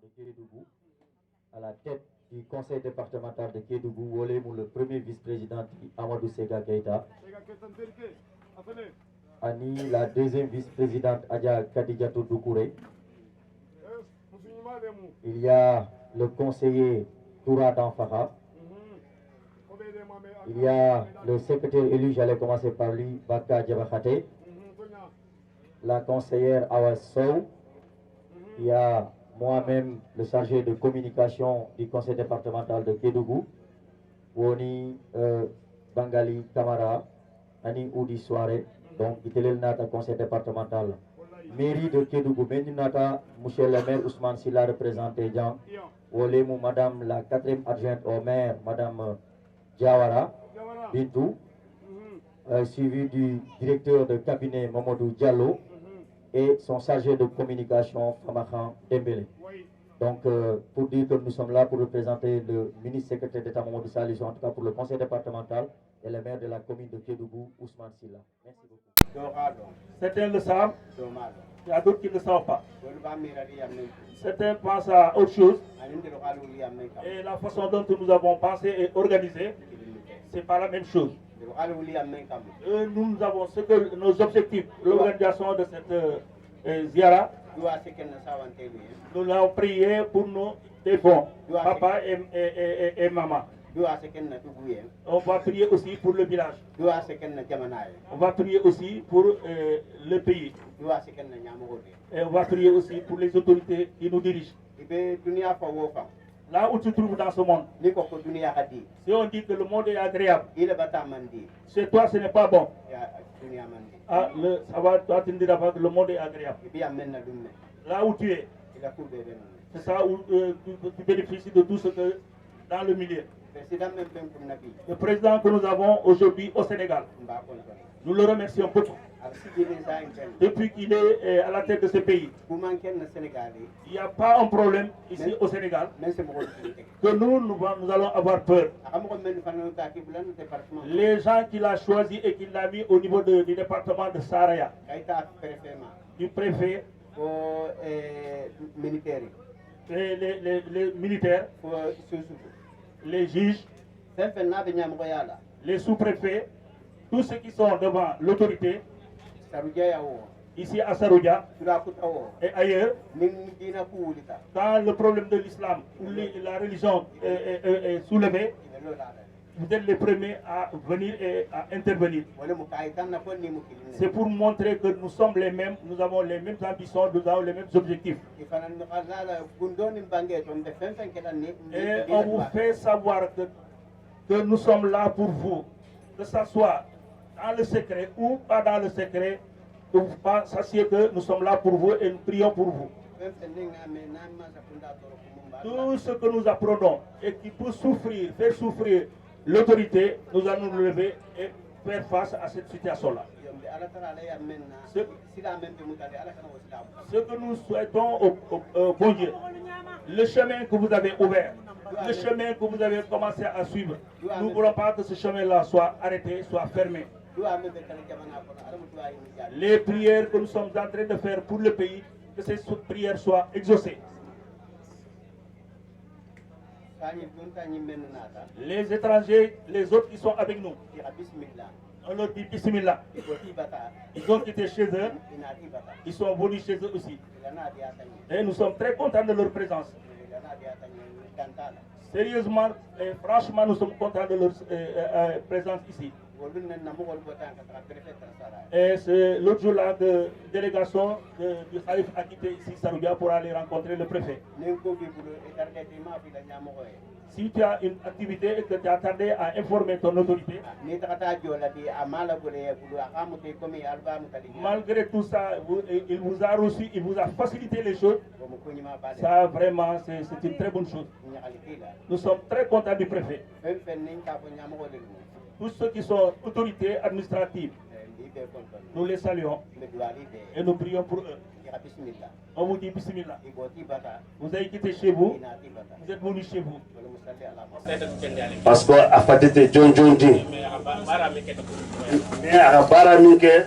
De Kédougou, à la tête du conseil départemental de Kédougou, Wolem, le premier vice-président Amadou Sega Keita, Ani, la deuxième vice-présidente Adja Kadijatou Doukouré. Il y a le conseiller Toura Danfara. Il y a le secrétaire élu, j'allais commencer par lui, Baka Djabakate. La conseillère Awas Sow. Il y a moi-même, le chargé de communication du conseil départemental de Kédougou, Woni Bangali Kamara, Ani Oudi Soare, donc il est le conseil départemental. Mairie de Kédougou, Nata, monsieur le maire Ousmane Silla représenté Jean, Wolemu madame la 4e adjointe au maire, madame Diawara Bintou, suivi du directeur de cabinet Mamadou Diallo, et son chargé de communication, Famahan Dembélé. Donc, pour dire que nous sommes là pour représenter le ministre secrétaire d'État Mamadou Salissou, en tout cas pour le conseil départemental et le maire de la commune de Kédougou, Ousmane Silla. Merci beaucoup. Certains le savent, il y a d'autres qui ne le savent pas. Certains pensent à autre chose. Et la façon dont nous avons pensé et organisé, ce n'est pas la même chose. Nous avons ce que nos objectifs, l'organisation de cette ziara. Nous l'avons prié pour nos défunts, papa et maman. On va prier aussi pour le village. On va prier aussi pour le pays. Et on va prier aussi pour les autorités qui nous dirigent. Là où tu te trouves dans ce monde, si on dit que le monde est agréable, chez toi ce n'est pas bon. Ah, ça va, toi tu ne diras pas que le monde est agréable. Là où tu es, c'est ça où tu bénéficies de tout ce que dans le milieu. Le président que nous avons aujourd'hui au Sénégal, nous le remercions beaucoup. Depuis qu'il est à la tête de ce pays, il n'y a pas un problème ici au Sénégal que nous allons avoir peur. Les gens qu'il a choisis et qu'il a mis au niveau du département de Saraya, du préfet, les militaires, les juges, les sous-préfets, tous ceux qui sont devant l'autorité, ici à Saroudia et ailleurs, quand le problème de l'islam ou la religion est soulevé, vous êtes les premiers à venir et à intervenir. C'est pour montrer que nous sommes les mêmes, nous avons les mêmes ambitions, nous avons les mêmes objectifs. Et on vous fait savoir que nous sommes là pour vous, que ce soit dans le secret ou pas dans le secret, que vous sachiez que nous sommes là pour vous et nous prions pour vous. Tout ce que nous apprenons et qui peut faire souffrir l'autorité, nous allons nous lever et faire face à cette situation-là. Ce que nous souhaitons au bon Dieu, le chemin que vous avez ouvert, le chemin que vous avez commencé à suivre, nous ne voulons pas que ce chemin-là soit arrêté, soit fermé. Les prières que nous sommes en train de faire pour le pays, que ces prières soient exaucées. Les étrangers, les autres qui sont avec nous, on leur dit Bismillah. Ils ont quitté chez eux, ils sont venus chez eux aussi. Et nous sommes très contents de leur présence. Sérieusement et franchement, nous sommes contents de leur présence ici. Et c'est l'autre jour là de délégation du Khalif a quitté ici Saroudia pour aller rencontrer le préfet. Si tu as une activité et que tu as tardé à informer ton autorité, malgré tout ça, il vous a reçu, il vous a facilité les choses. Ça vraiment, c'est une très bonne chose. Nous sommes très contents du préfet. Tous ceux qui sont autorités administratives, nous les saluons et nous prions pour eux. On vous dit Bismillah. Vous avez quitté chez vous, vous êtes venus chez vous. Parce que à fatete John John dit, mais à Baraminke,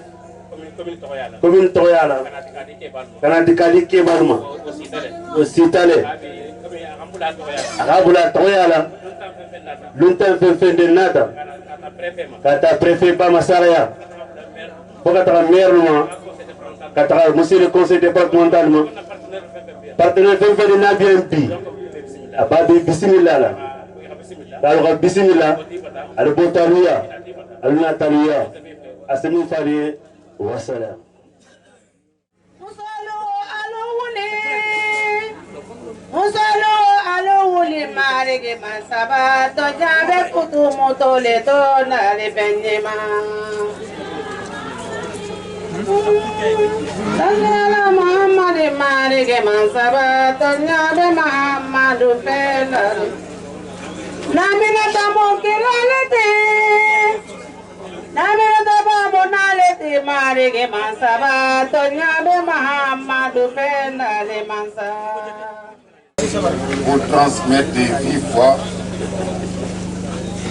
commune Toyala, Kanadikali Kebalma, aussi Tale, Arabula Toyala, Luntan fait de nada, Kata préfet Bamasaraya, Pokata maire, Kata monsieur le conseil départemental, partenaire fait de Nabiempi, Ababi Bismillah. Alors Bismillah, al Botalia, al Natalia, Asemu Fari, Wassalam. Musolo alowuli marege masaba to jabe kutu motole to na le benjema. Sallala Muhammad marege masaba to jabe Muhammadu fenal. Namina tamo kilalete, namina tamo nalete marege masaba to jabe Muhammadu fenal mansa. Pour transmettre des vives voix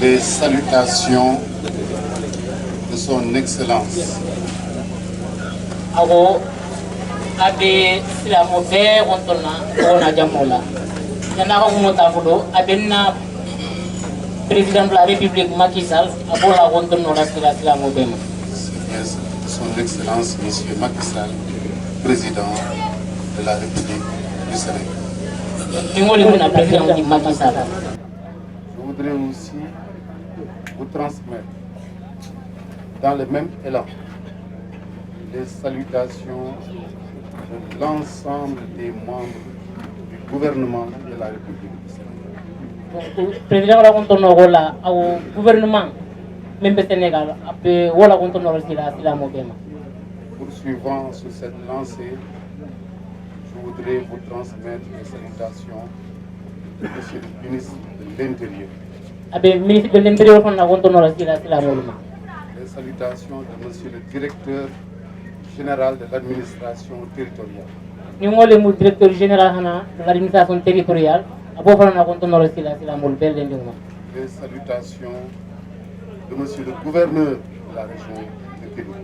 les salutations de son Excellence. Ako abe sila mo be kontona ko na jamola. Yana ko muta fudo abenna président de la République Macky Sall abola kontono la sila mo be. Son Excellence Monsieur Macky Sall, président de la République du Sénégal. Je voudrais aussi vous transmettre dans le même élan les salutations de l'ensemble des membres du gouvernement de la République du Sénégal. Président la kontono gola au gouvernement même Sénégal après wala kontono sila mo be. Poursuivant sur cette lancée, je voudrais vous transmettre les salutations de Monsieur le ministre de l'Intérieur. Ministre de l'Intérieur, Les salutations de Monsieur le directeur général de l'administration territoriale. Nous avons le directeur général de l'administration territoriale. Les salutations de Monsieur le gouverneur de la région de Kédougou.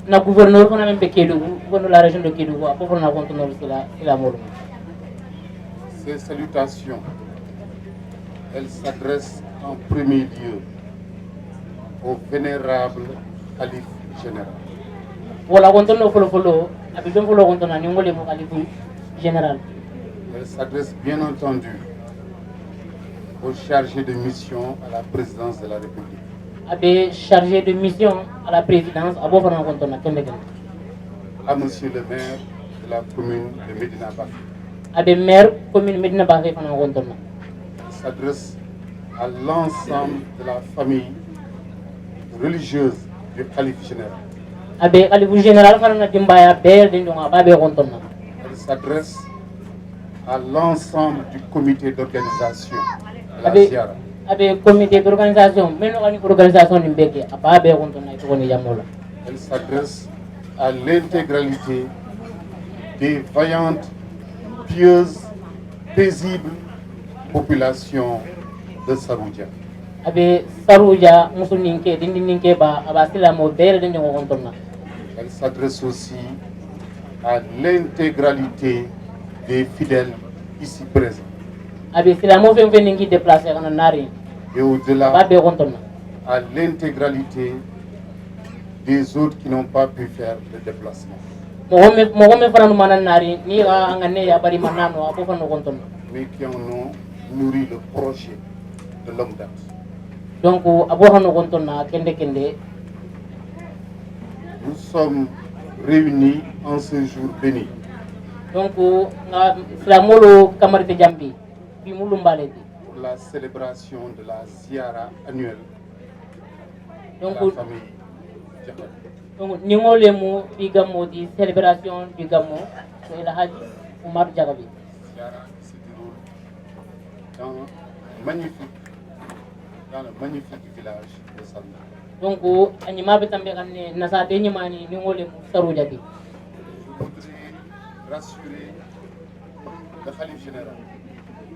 Le gouverneur de la région de Kédougou. Ces salutations, elles s'adressent en premier lieu au vénérable Khalife général. Elles s'adressent bien entendu au chargé de mission à la présidence de la République. Abe chargé de mission à la présidence abo fana kontona kende kende. À monsieur le maire de la commune de Medina Baké. Abe maire commune Medina Baké fana kontona. Il s'adresse à l'ensemble de la famille religieuse du Khalife général. Abe Khalife général fana dimbaya be de ndonga babe kontona. Il s'adresse à l'ensemble du comité d'organisation de la Abe Ziara. Abe comité d'organisation meno ani organisation nimbeke ababe kontona itoni jamola. Elle s'adresse à l'intégralité des vaillantes, pieuses, paisibles populations de Saroudia. Abe Saroudia musuninke dindininke ba abasila mo bere de ndonga kontona. Elle s'adresse aussi à l'intégralité des fidèles ici présents. Abe silamo fen fen ngi déplacer kana nari. Et au-delà, Babe kontona. à l'intégralité des autres qui n'ont pas pu faire le déplacement. Mogome fana mana nari ni ga ngane ya bari manano abo fana kontona. Mais qui en ont nourri le projet de longue date. Donc abo fana kontona kende kende. Nous sommes réunis en ce jour béni. Donc nga flamolo kamarite jambi bi mulumbale di. Pour la célébration de la ziara annuelle de Donc la famille Diakhaté. donc ningole mu bi gamo di célébration du gamo so ila haji Umar Jagabi. Ziara qui se déroule dans le magnifique village de Saroudia. Donc anyima be tambe kanne nasa de nyimani ningole mu Saroudia di. Je voudrais rassurer le Khalife général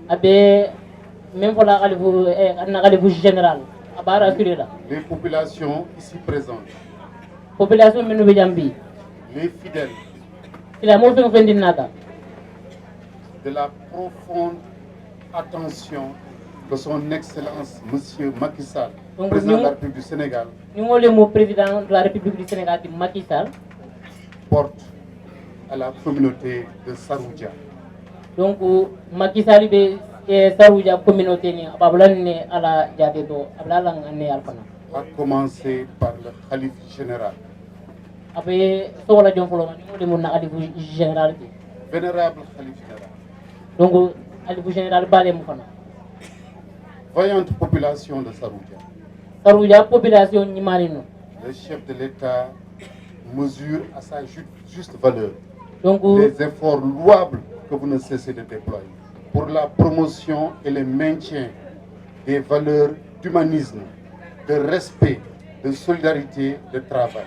Abe même pour la Khalife général abara assuré la. les populations ici présentes, Population menu be jambi. les fidèles, Ila mo fen fen dinata. de la profonde attention de son Excellence Monsieur Macky Sall, Donc, président de nous- la République du Sénégal, Ningole mu président de la République du Sénégal di Macky Sall. porte à la communauté de Saroudia. Donc Macky Sall be Saroudia communauté ni ababulan ni ala jate do ablalang ne alfana. À commencer par le Khalife général. Abe so wala jom folo ni mo na Khalife général di. Vénérable Khalife général, Donc Khalife général balé mu fana. vaillante population de Saroudia, Saroudia population ni marino. le chef de l'État mesure à sa juste valeur Donc les efforts louables que vous ne cessez de déployer pour la promotion et le maintien des valeurs d'humanisme, de respect, de solidarité, de travail.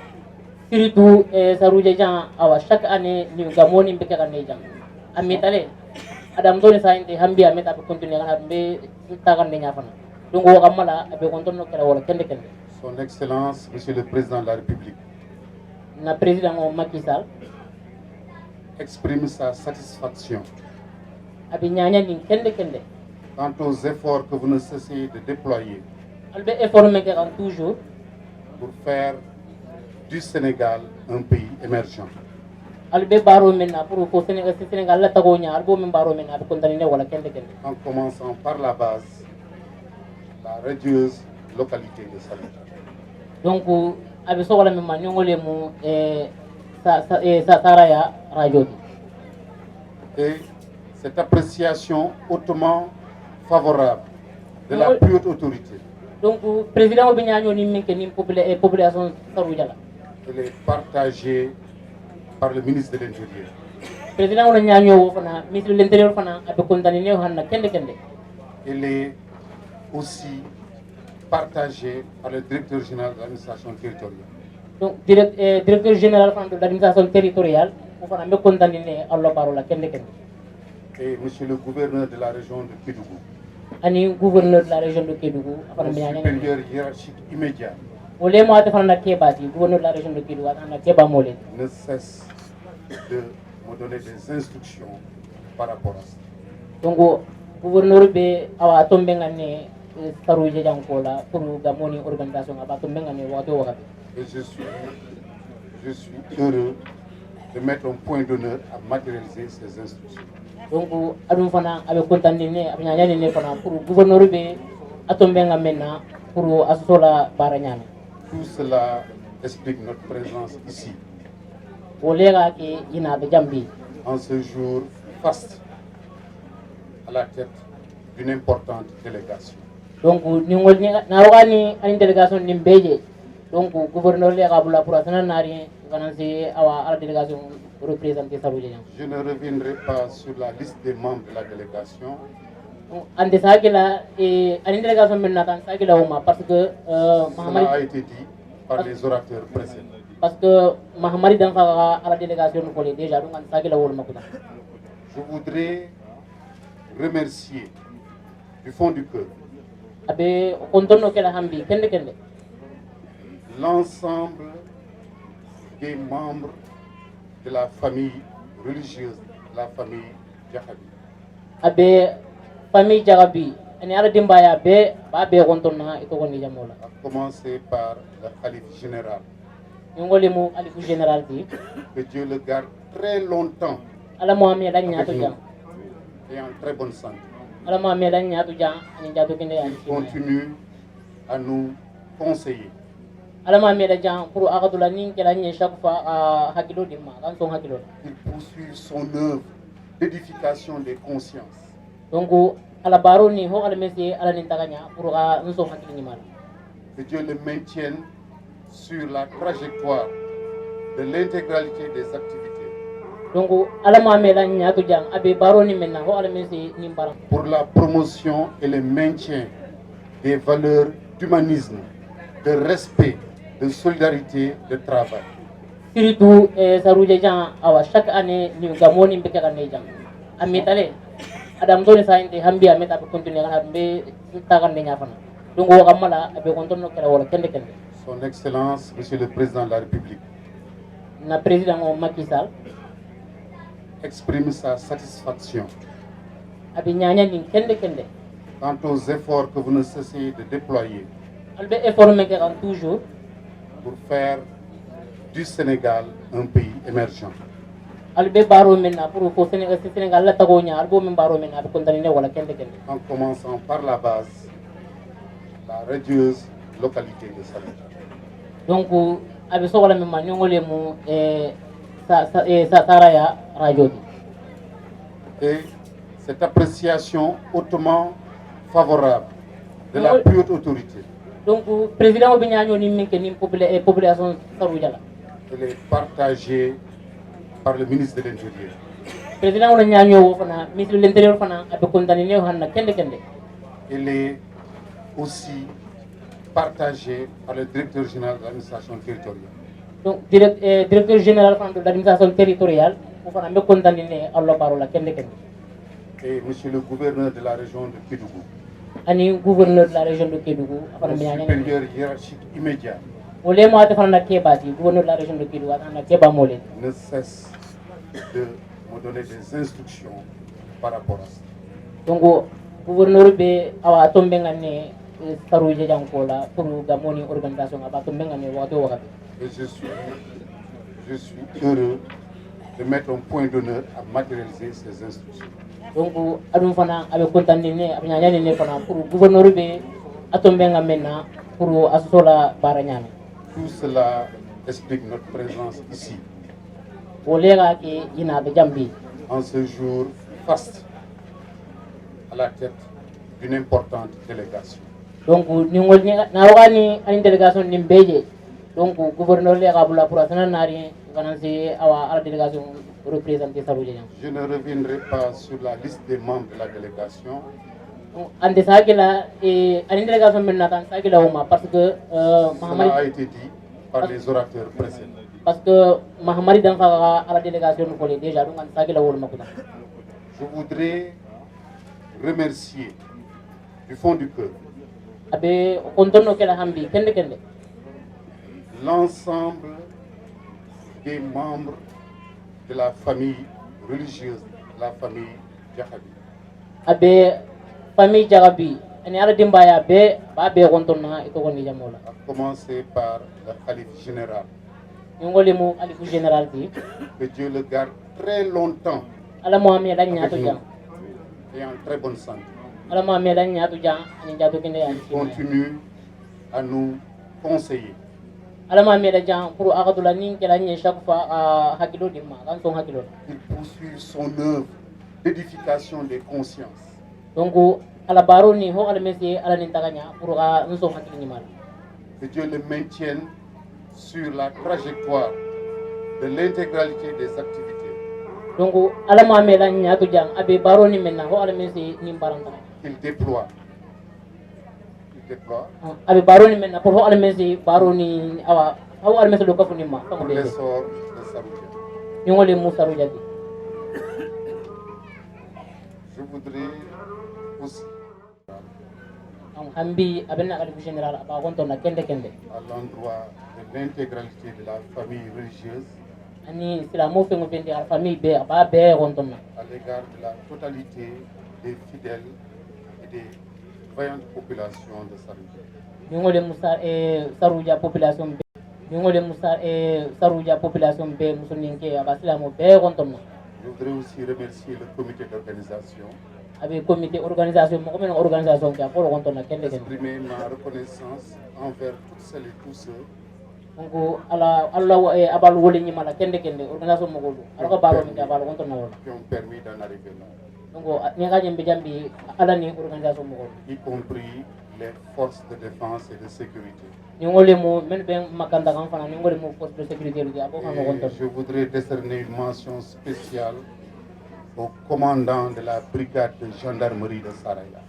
surtout Saroudia jan awa chaque année ni gamoni mbeke kan ne jan. Amitale adam doni sa inte hambi ameta be continuer kana be tagan ne nya fana. Donc wo kamala abe kontonno kala wala kende kende. Son Excellence, Monsieur le Président de la République, Na président o Macky Sall exprime sa satisfaction abi nyanya ni kende kende. quant aux efforts que vous ne cessez de déployer Albe effort meke kan toujours pour faire du Sénégal un pays émergent. albe baro menna pour ko Sénégal la tago nya albo men baro menna be kontani ne wala kende kende. En commençant par la base, la radieuse localité de Saroudia. Donc abi so wala men ma nyongole mu saraya radio di. Et cette appréciation hautement favorable de la plus haute autorité, Donc président o be nyanyo ni menke ni population Saroudia la. elle est partagée par le ministre de l'Intérieur. Président o nyanyo wo fana ministre de l'intérieur fana abi kontani ne hanna kende kende. Elle est aussi partagée par le directeur général de l'administration territoriale. Donc directeur général fana de l'administration territoriale o fana be kontani ne allo baro la kende kende. Et monsieur le gouverneur de la région de Kédougou, Ani gouverneur de la région de Kédougou afana le be nyanya. supérieur hiérarchique immédiat, Ole mo ate fana na keba di gouverneur de la région de Kédougou atana keba mole. ne cesse de me donner des instructions par rapport à ça. Donc gouverneur be awa tombe ngane Saroudia jankola pour gamoni organisation aba tombe ngane wato wakati. Et je suis heureux de mettre un point d'honneur à matérialiser ces instructions. donc adum fana abe contandine abe nyanya ne fana pour gouverneur be atombe ngamena pour asola baranyame. Tout cela explique notre présence ici. Olega ke ina be jambi. En ce jour faste à la tête d'une importante délégation. Donc ningol ni narogani une délégation nimbeje. Donc gouverneur le kabula pour asana nari ganansi awa ala délégation représenter Saroudia. Je ne reviendrai pas sur la liste des membres de la délégation. Ande sagila une délégation menna tan sagila uma parce que Cela a été dit par les orateurs précédents. Parce que Mahamari dan à la délégation ko le déjà donc an sagila wol makuta. Je voudrais remercier du fond du cœur Abe kontonno kala hambi kende kende. L'ensemble des membres de la famille religieuse, la famille Jahabi. Abe famille Jagabi, ani ala dimbaya be ba be kontonna ito ko ni jamola. À commencer par le khalife général. Ngoli mu alifu général bi. Que Dieu le garde très longtemps. Ala mo amé dañ ñaatu jam. Et en très bonne santé. Ala mo amé dañ ñaatu jam, ani jaatu kende ya. Continue à nous conseiller. Ala mo amé da jam pour akadula nin kala ñe chaque fois hakilo dimma kan son hakilo. Il poursuit son œuvre d'édification des consciences. Donc ala baro ni ho ala mesi ala nin taganya pour ka nso hakili ni mal. Que Dieu le maintienne sur la trajectoire de l'intégralité des activités. Donc ala mo amé dañ ñaatu jam abe baro ni menna ho ala mesi ni baram. Pour la promotion et le maintien des valeurs d'humanisme, de respect, de solidarité, de travail. Surtout Saroudia Jan awa chaque année ni gamoni mbeke kan jam. Amitale adam doni sa inte hambi ameta be continuer kan be tagan de nyafana. Donc wo kamala abe kontonno kala wala kende kende. Son Excellence, Monsieur le Président de la République, Na président Macky Sall exprime sa satisfaction abi nyanya ni kende kende. quant aux efforts que vous ne cessez de déployer Albe effort meke kan toujours pour faire du Sénégal un pays émergent. albe baro menna pour ko Sénégal la tago nya albo men baro menna be kontane wala kende kende. En commençant par la base, la radieuse localité de Saloudia. Donc abe so wala men ma nyongole mu Saraya radio. Et cette appréciation hautement favorable de la plus haute autorité, Donc président bi ñaño ni minke ni population Saroudia la. elle est partagée par le ministre de l'Intérieur. Président wala ñaño fana ministre de l'Intérieur fana abe kontane ne hanna kende kende. Elle est aussi partagée par le directeur général de l'administration territoriale. Donc directeur général fana de l'administration territoriale o fana be kontane ne Allah parola kende kende. Et monsieur le gouverneur de la région de Kédougou, Ani gouverneur de la région de Kédougou fana le me ñaño. supérieur hiérarchique immédiat, Olé mo ate fana kebati gouverneur de la région de Kédougou ana keba molé. ne cesse de me donner des instructions par rapport à ça. Donc gouverneur be awa tombe ngane Saroudia jankola pour gamoni organisation aba tombe ngane wato wakati. Et je suis heureux de mettre un point d'honneur à matérialiser ces instructions. Donc adum fana abe kontane ne abe ñaña ne fana pour gouverneur be atombe ngamena pour asola baranyame. Tout cela explique notre présence ici, Olega ke ina be jambi. en ce jour faste à la tête d'une importante délégation. Donc ningol ni narogani une délégation nimbeje. Donc gouverneur le kabula pour asana nari ganansi awa ala délégation représenter Saroudia. Je ne reviendrai pas sur la liste des membres de la délégation. Ande sagila une délégation menna tan sagila uma parce que Cela a été dit par les orateurs précédents. parce que Mahamari dan à la délégation ko le déjà donc an sagila wol makuta. Je voudrais remercier du fond du cœur Abe kontonno kala hambi kende kende. l'ensemble des membres de la famille religieuse, la famille Jahabi. Abe famille Jagabi ani ala dimbaya be ba be kontonna ito ko ni jamola. À commencer par le khalife général. Ngoli mu alifu général bi. Que Dieu le garde très longtemps. Ala mo amé dañ ñaatu jam. et en très bonne santé. Continue à nous conseiller. Il poursuit son œuvre d'édification des consciences. Que Dieu le maintienne sur la trajectoire de l'intégralité des activités. Qu'il déploie. Pour l'essor de Saroudia. Je voudrais aussi, à l'endroit de l'intégralité de la famille religieuse, à l'égard de la totalité des fidèles et des vaillantes populations de Saroudia. Je voudrais aussi remercier le comité d'organisation. Exprimer ma reconnaissance envers toutes celles et tous ceux qui ont permis d'en arriver là. Y compris les forces de défense et de sécurité. Et je voudrais décerner une mention spéciale au commandant de la brigade de gendarmerie de Saraya.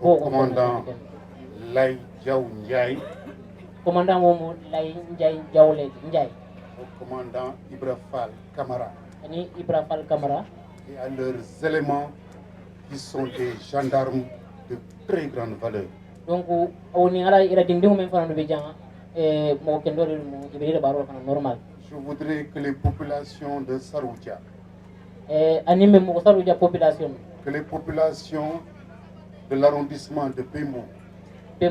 Au commandant Lay Diaw Ndiaye. Au commandant Ibra Fall Kamara. Et à leurs éléments qui sont des gendarmes de très grande valeur. Je voudrais que les populations de Saroudia, que les populations de l'arrondissement de Bembo, que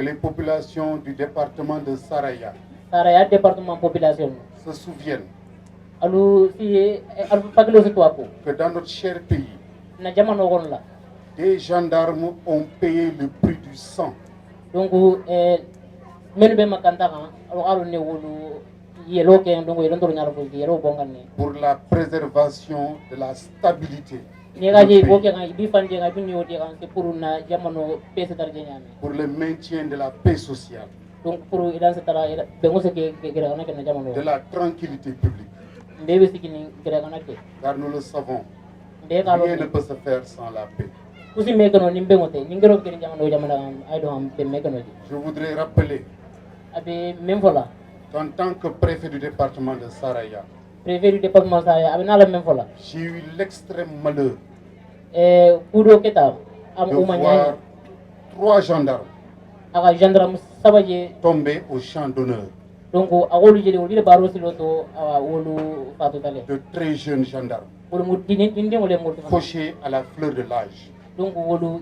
les populations du département de Saraya se souviennent que dans notre cher pays, des gendarmes ont payé le prix du sang pour la préservation de la stabilité, pour le maintien de la paix sociale, de la tranquillité publique. Car nous le savons, rien ne peut se faire sans la paix. Je voudrais rappeler qu'en tant que préfet du département de Saraya, j'ai eu l'extrême malheur de voir 3 gendarmes tomber au champ d'honneur. De très jeunes gendarmes, fauchés à la fleur de l'âge, pour le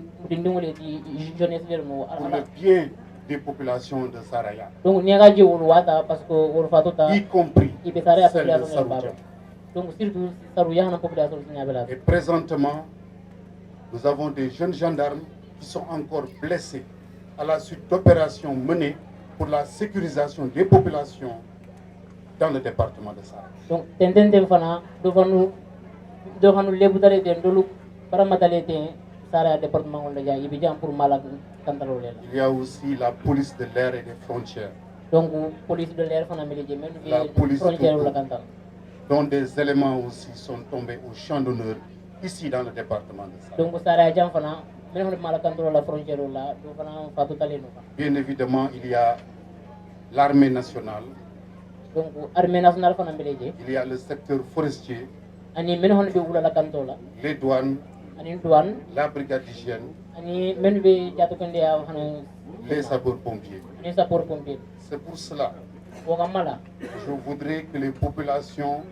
bien des populations de Saraya, y compris celles de Saroudia. Et présentement, nous avons des jeunes gendarmes qui sont encore blessés à la suite d'opérations menées pour la sécurisation des populations dans le département de Saraya. Il y a aussi la police de l'air et des frontières, la police tout court, dont des éléments aussi sont tombés au champ d'honneur ici dans le département de Saraya. Bien évidemment, il y a l'armée nationale, il y a le secteur forestier, les douanes, la brigade d'hygiène, les sapeurs-pompiers. C'est pour cela que je voudrais que les populations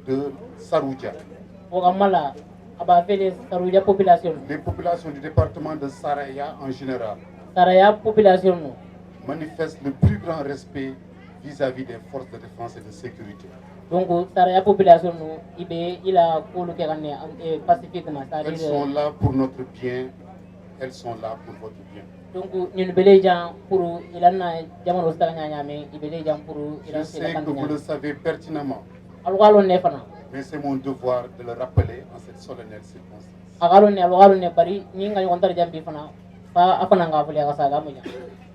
de Saroudia, les populations du département de Saraya en général, manifestent le plus grand respect vis-à-vis des forces de défense et de sécurité. Donc, la population, il a pacifiquement. Elles sont là pour notre bien, elles sont là pour votre bien. Donc, nous pour je sais que vous le savez pertinemment, mais c'est mon devoir de le rappeler en cette solennelle circonstance.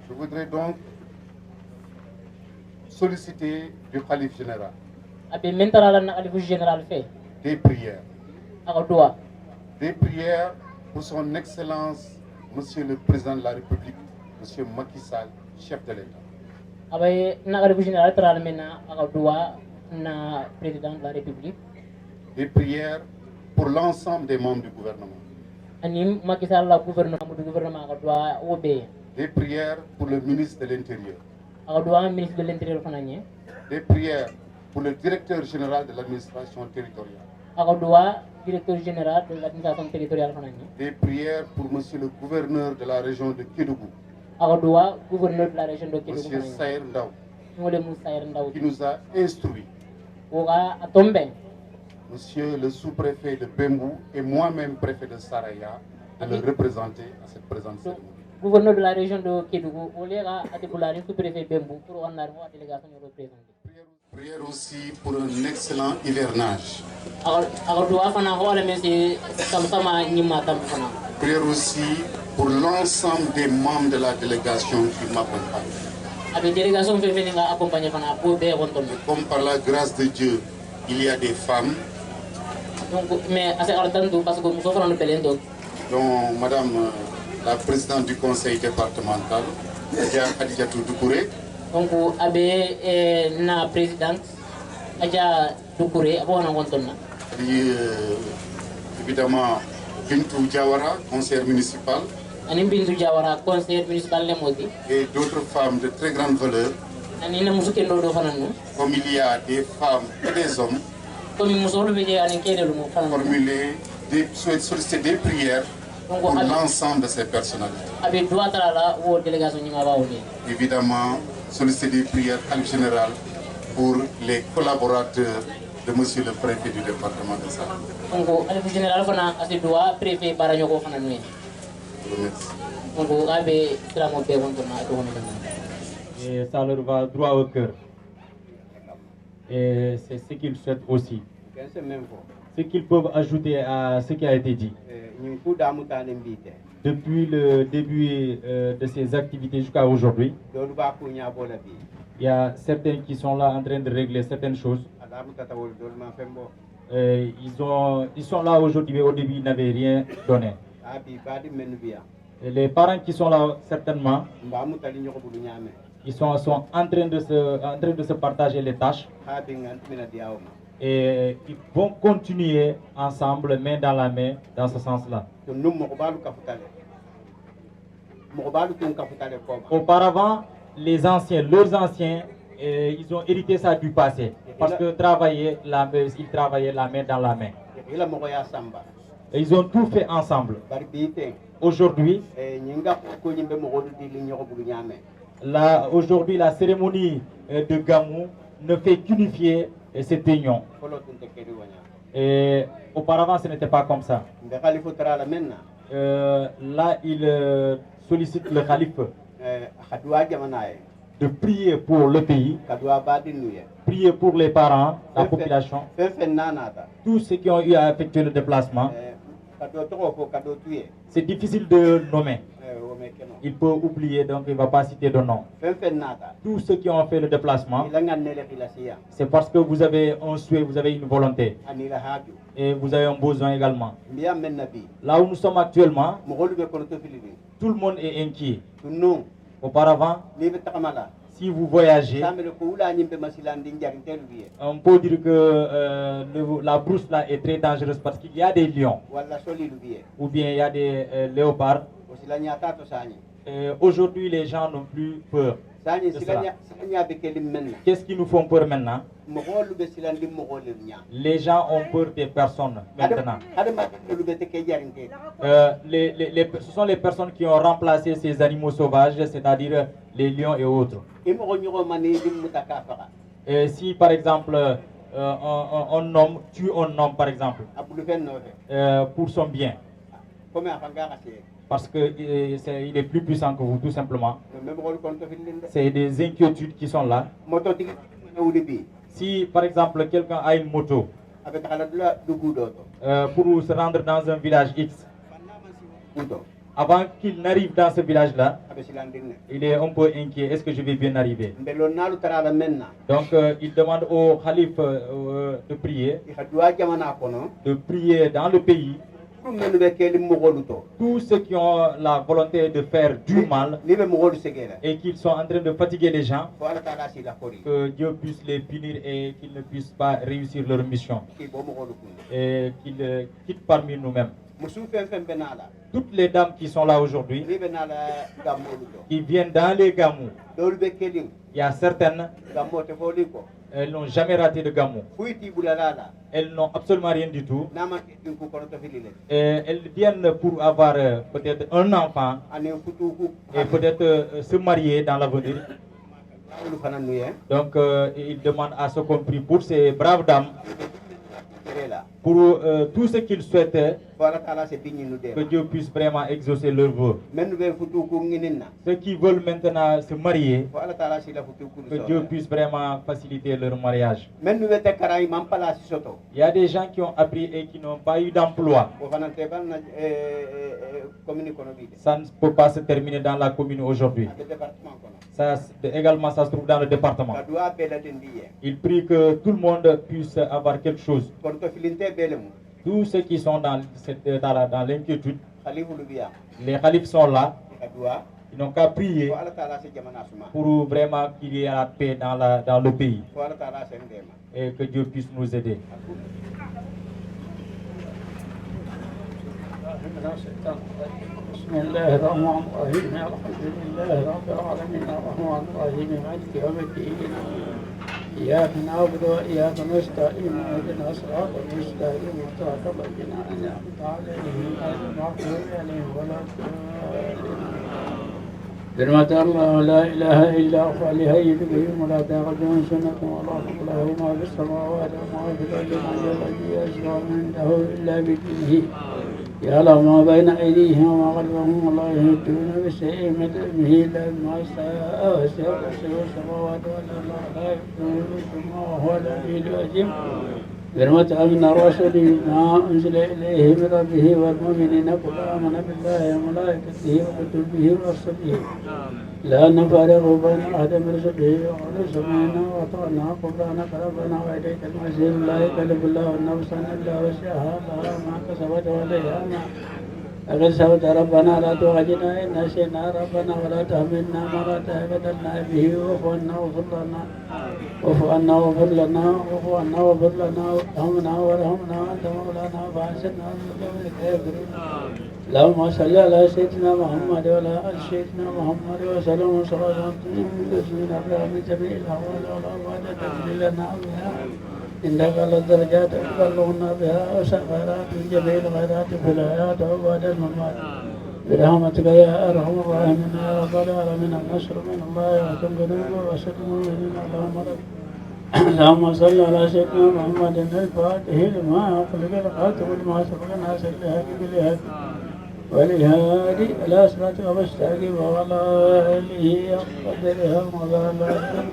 Je voudrais donc solliciter du Khalife général des prières. Des prières pour son Excellence, Monsieur le Président de la République, Monsieur Macky Sall, chef de l'État. Des prières pour l'ensemble des membres du gouvernement. Des prières pour le ministre de l'Intérieur. Des prières pour le directeur général de l'administration territoriale. Directeur général de l'administration territoriale. Des prières pour monsieur le gouverneur de la région de Kédougou. Gouverneur de la région de Kédougou. Monsieur Saïr Ndaw, qui nous a instruits. Monsieur le sous-préfet de Bembou et moi-même préfet de Saraya de le représenter à cette présente cérémonie. Gouverneur de la région de Kédougou, sous-préfet Bembou pour la délégation représentée. Prière aussi pour un excellent hivernage. Prière aussi pour l'ensemble des membres de la délégation qui m'accompagnent. Comme par la grâce de Dieu, il y a des femmes, dont Madame la présidente du conseil départemental, Khadijatou Doucouré. Donc, la présidente, Adja Doucouré, évidemment, Bintou Diawara, conseillère municipale. Et d'autres femmes de très grande valeur. Comme il y a des femmes et des hommes, formuler solliciter des prières pour l'ensemble de ces personnalités. Évidemment, solliciter des prières en général pour les collaborateurs de monsieur le préfet du département de Saraya. Et ça leur va droit au cœur. Et c'est ce qu'ils souhaitent aussi. Ce qu'ils peuvent ajouter à ce qui a été dit. Depuis le début de ces activités jusqu'à aujourd'hui, il y a certains qui sont là en train de régler certaines choses. Ils sont là aujourd'hui, mais au début ils n'avaient rien donné. Et les parents qui sont là certainement, ils sont en train de se partager les tâches. Et ils vont continuer ensemble, main dans la main, dans ce sens-là. Auparavant, leurs anciens, ils ont hérité ça du passé. Parce que ils travaillaient la main dans la main. Et ils ont tout fait ensemble. Aujourd'hui, la cérémonie de Gamou ne fait qu'unifier cette union. Et auparavant, ce n'était pas comme ça. Là, il sollicite le calife de prier pour le pays, prier pour les parents, la population, tous ceux qui ont eu à effectuer le déplacement. C'est difficile de nommer. Il peut oublier, donc il ne va pas citer de nom. Tous ceux qui ont fait le déplacement, c'est parce que vous avez un souhait, vous avez une volonté. Et vous avez un besoin également. Là où nous sommes actuellement, tout le monde est inquiet. Auparavant, si vous voyagez, on peut dire que la brousse là est très dangereuse parce qu'il y a des lions ou bien il y a des léopards. Aujourd'hui, les gens n'ont plus peur. Qu'est-ce qui nous font peur maintenant? Les gens ont peur des personnes maintenant. Ce sont les personnes qui ont remplacé ces animaux sauvages, c'est-à-dire les lions et autres. Si par exemple un homme tue un homme par exemple pour son bien, parce qu'il est plus puissant que vous tout simplement, c'est des inquiétudes qui sont là. Si par exemple quelqu'un a une moto pour se rendre dans un village X, avant qu'il n'arrive dans ce village-là, il est un peu inquiet. Est-ce que je vais bien arriver? Donc il demande au calife de prier dans le pays. Tous ceux qui ont la volonté de faire du mal et qui sont en train de fatiguer les gens, que Dieu puisse les punir et qu'ils ne puissent pas réussir leur mission et qu'ils quittent parmi nous-mêmes. Toutes les dames qui sont là aujourd'hui, qui viennent dans les gamous, il y a certaines, elles n'ont jamais raté de gamou. Elles n'ont absolument rien du tout. Et elles viennent pour avoir peut-être un enfant et peut-être se marier dans l'avenir. Donc ils demandent à ce qu'on prie pour ces braves dames, pour tout ce qu'ils souhaitent, que Dieu puisse vraiment exaucer leurs vœux. Ceux qui veulent maintenant se marier, que Dieu puisse vraiment faciliter leur mariage. Il y a des gens qui ont appris et qui n'ont pas eu d'emploi. Ça ne peut pas se terminer dans la commune aujourd'hui. Également, ça se trouve dans le département. Il prie que tout le monde puisse avoir quelque chose. Tous ceux qui sont dans l'inquiétude, les khalifs sont là. Ils n'ont qu'à prier pour vraiment qu'il y ait la paix dans le pays et que Dieu puisse nous aider. بسم الله الرحمن الرحيم الحمد لله رب العالمين الرحمن الرحيم مالك يوم الدين إياك نعبد وإياك نستعين اهدنا الصراط المستقيم صراط الذين أنعمت عليهم غير المغضوب عليهم ولا الضالين برحمة الله لا إله إلا هو الحي القيوم لا تأخذه سنة ولا نوم له ما في السماوات وما في الأرض من ذا الذي يشفع عنده إلا بإذنه يعلم ما بين أيديهم وما خلفهم ولا يحيطون بشيء من علمه إلا بما شاء وسع كرسيه السماوات والأرض لا يحيطون بشيء وهو العلي العظيم برحمة من الرسل ما أنزل إليه من ربه والمؤمنين كل آمن بالله وملائكته وكتبه ورسله لا نفرق بين أحد من رسله وقالوا سمعنا وأطعنا غفرانك ربنا وإليك المصير لا يكلف الله نفسا إلا وسعها لها ما كسبت وعليها ما اكتسبت ربنا لا تؤاخذنا إن نسينا ربنا ولا تحملنا ما لا طاقة لنا به واعف عنا واغفر لنا وارحمنا وأنت مولانا فأنصرنا على القوم الكافرين اللهم صل على سيدنا محمد وعلى آل سيدنا محمد وسلم صلاة تسلمنا بها من جميع الأحوال والأموات تجري لنا بها إنك على الدرجات تبلغنا بها وسخرات من جميع الخيرات في الحياة وبعد الممات برحمتك يا أرحم الراحمين يا رب العالمين النصر من الله وحكم قلوب وسد المؤمنين اللهم صل على سيدنا محمد الفاتح لما أخلق الخاتم لما سبق الناس الهادي بالهادي وللهادي إلى صراطك المستقيم وعلى آله قدرها ومقدارها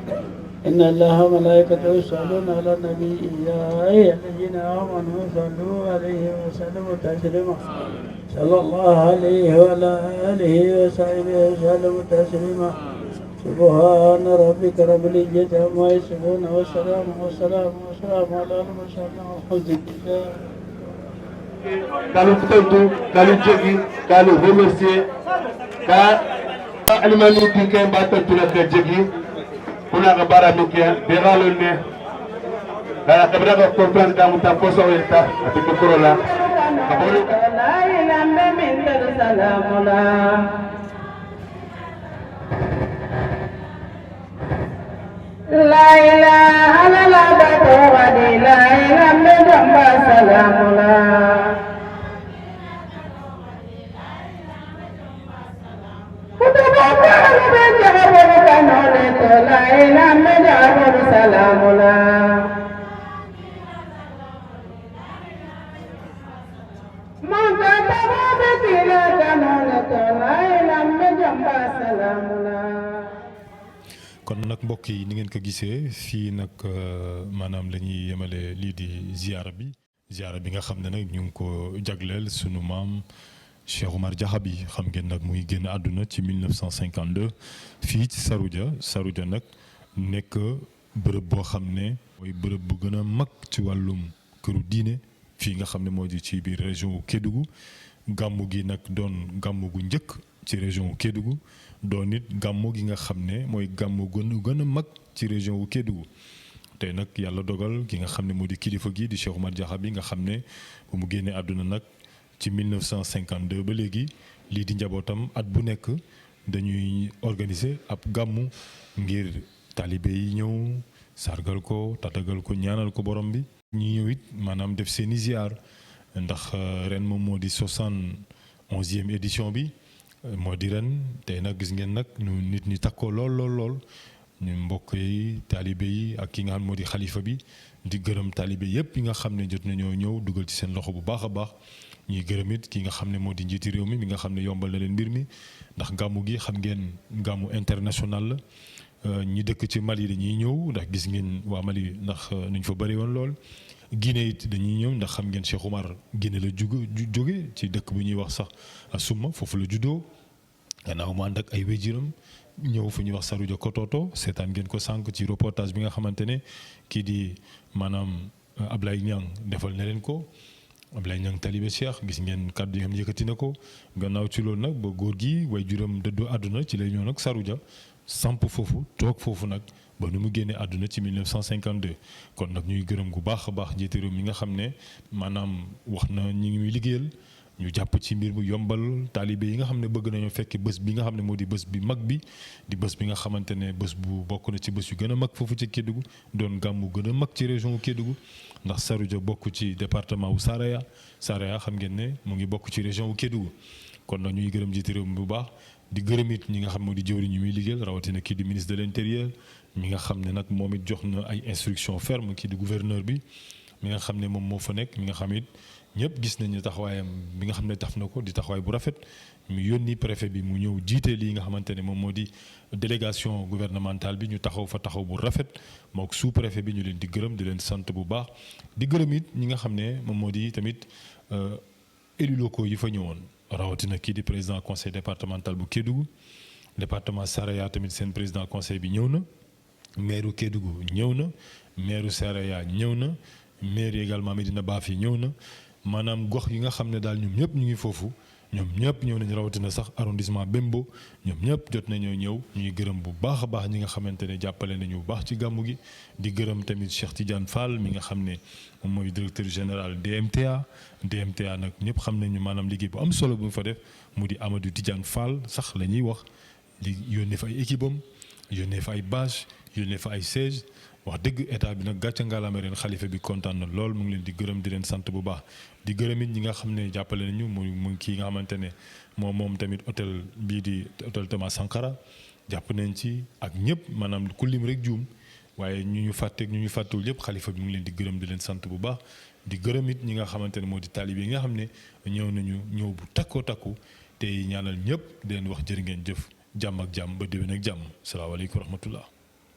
إن الله وملائكته يصلون على النبي يا أيها الذين آمنوا صلوا عليه وسلموا تسليما صلى الله عليه وعلى آله وصحبه وسلم تسليما سبحان ربك رب العزة عما يصفون والسلام على المرسلين والحمد لله. Kalu tentu, kalu jegi, kalu remercier, ka alimani dike mbata tula ka jegi, kuna ka bara nukia, beralo ne, kabra ka comprendre ka muta poso weta, ati kukorola, kabolu. La ilaha illallah. La ilaha illallah bato wadi la ilaha mejamba salamula. Kutubu kalu bejabu kanole to la ilaha mejamba salamula. Mangga tabu betila kanole to la ilaha mejamba salamula. kon nag mbokk yi ni ngeen ko gisee fii nag maanaam la ñuy yemale lii di ziara bi nga xam ne nag ñu ngi ko jagleel sunu maam Cheikh Oumar Diakha bi xam ngeen nag muy génn àdduna ci 1952 fii ci Saroudia nag nekk bërëb boo xam ne mooy bërëb bu gën a mag ci wàllum këru diine fii nga xam ne moo di ci biir région wu Kédougou gàmmu gi nag doon gàmmu gu njëkk ci région wu Kédougou doon it gàmmu gi nga xam ne mooy gàmmu gën a mag ci région wu Kédougou tey nag yàlla dogal ki nga xam ne moo di kilifa gi di Cheikh Oumar Diakha bi nga xam ne bu mu génnee àdduna nag ci 1952 ba léegi lii di njabootam at bu nekk dañuy organiser ab gàmmu ngir taalibe yi ñëw sargal ko tatagal ko ñaanal ko borom bi. ñu ñëw it maanaam def seeni ziar ndax ren moom moo di 71e édition bi. moo di ren tey nag gis ngeen nag ñu nit ñi takkoo lool ñu mbokk yi taalibe yi ak ki nga xam moo di xalifa bi di gërëm taalibe yépp yi nga xam ne jot nañoo ñëw dugal ci seen loxo bu baax a baax ñuy gërëm it ki nga xam ne moo di njiiti réew mi nga xam ne yombal na leen mbir mi ndax gàmmu gi xam ngeen gàmmu international la ñi dëkk ci Mali dañuy ñëw ndax gis ngeen waa Mali ndax nuñ fa bëri woon lool Guinée it dañuy ñëw ndax xam ngeen Cheikh Oumar Guinée la jóge ci dëkk bu ñuy wax sax Assouma foofu la juddoo gannaaw mu ànd ak ay wéjiram ñëw fu ñuy wax Saroudia Kototo seetaan ngeen ko sànq ci reportage bi nga xamante ne kii di maanaam Ablaye Niang defal na leen ko Ablaye Niang Talibé Cheikh gis ngeen kàddu yi xam yëkkati na ko gannaaw ci loolu nag ba góor gi wéjiram dëddoo àdduna ci lay ñëw nag Saroudia samp foofu toog foofu nag ba nu mu génnee àdduna ci 1952 kon nag ñuy gërëm gu baax a baax njiitu réew mi nga xam ne maanaam wax na ñi ngi muy liggéeyal ñu jàpp ci mbir mu yombal taalibe yi nga xam ne bëgg nañoo fekk bés bi nga xam ne moo di bés bi mag bi di bés bi nga xamante ne bés bu bokk na ci bés yu gën a mag foofu ci Kédougou doon gàmmu gën a mag ci région wu Kédougou ndax Saroudia bokk ci département wu Saraya xam ngeen ne mu ngi bokk ci région wu Kédougou kon nag ñuy gërëm njiitu réew mi bu baax di gërëm it ñi nga xam moo di jëwriñ ñu muy liggéeyal rawatina kii di ministre de l'intérieur mi nga xam ne nag moom it jox na ay instructions fermes kii di gouverneur bi mi nga xam ne moom moo fa nekk mi nga xam it ñëpp gis nañu taxawaayam bi nga xam ne taf na ko di taxawaay bu rafet mu yónni préfet bi mu ñëw jiite lii nga xamante ne moom moo di délégation gouvernementale bi ñu taxaw fa taxaw bu rafet mook sous préfet bi ñu leen di gërëm di leen sant bu baax di gërëm it ñi nga xam ne moom moo di tamit élus locaux yi fa ñëwoon rawatina kii di président conseil départemental bu Kédougou département Saraya tamit seen président conseil bi ñëw na maire Kédougou ñëw na maire Saraya ñëw na maire également Medina Bafi ñëw na maanaam gox yi nga xam ne daal ñoom ñëpp ñu ngi foofu ñoom ñëpp ñëw nañu rawatina sax arrondissement Bembo ñoom ñëpp jot nañoo ñëw ñuy gërëm bu baax a baax ñi nga xamante ne jàppale nañu bu baax ci gàmmu gi di gërëm tamit Cheikh Tidiane Fall mi nga xam ne moom mooy directeur général DMTA nag ñëpp xam nañu maanaam liggéey bu am solo bu mu fa def mu di Amadou Tidiane Fall sax la ñuy wax li yónnee fa ay équipe am yónnee fa ay bâche yónnee fa ay siège wax dëgg état bi nag gàcce ngalaama ren xalifa bi kontaan na lool mu ngi leen di gërëm di leen sant bu baax di gërëm it ñi nga xam ne jàppale nañu mu kii nga xamante ne moom tamit hôtel bii di hôtel Thomas Sankara jàpp nañ ci ak ñëpp maanaam ku lim rek juum waaye ñu fàttewul yëpp xalifa bi mu ngi leen di gërëm di leen sant bu baax di gërëm it ñi nga xamante ne moo di taalibe yi nga xam ne ñëw nañu ñëw bu takku te ñaanal ñëpp di leen wax jërë ngeen jëf jàmm ak jàmm ba déwén ak jàmm salaamaaleykum wa rahmatullah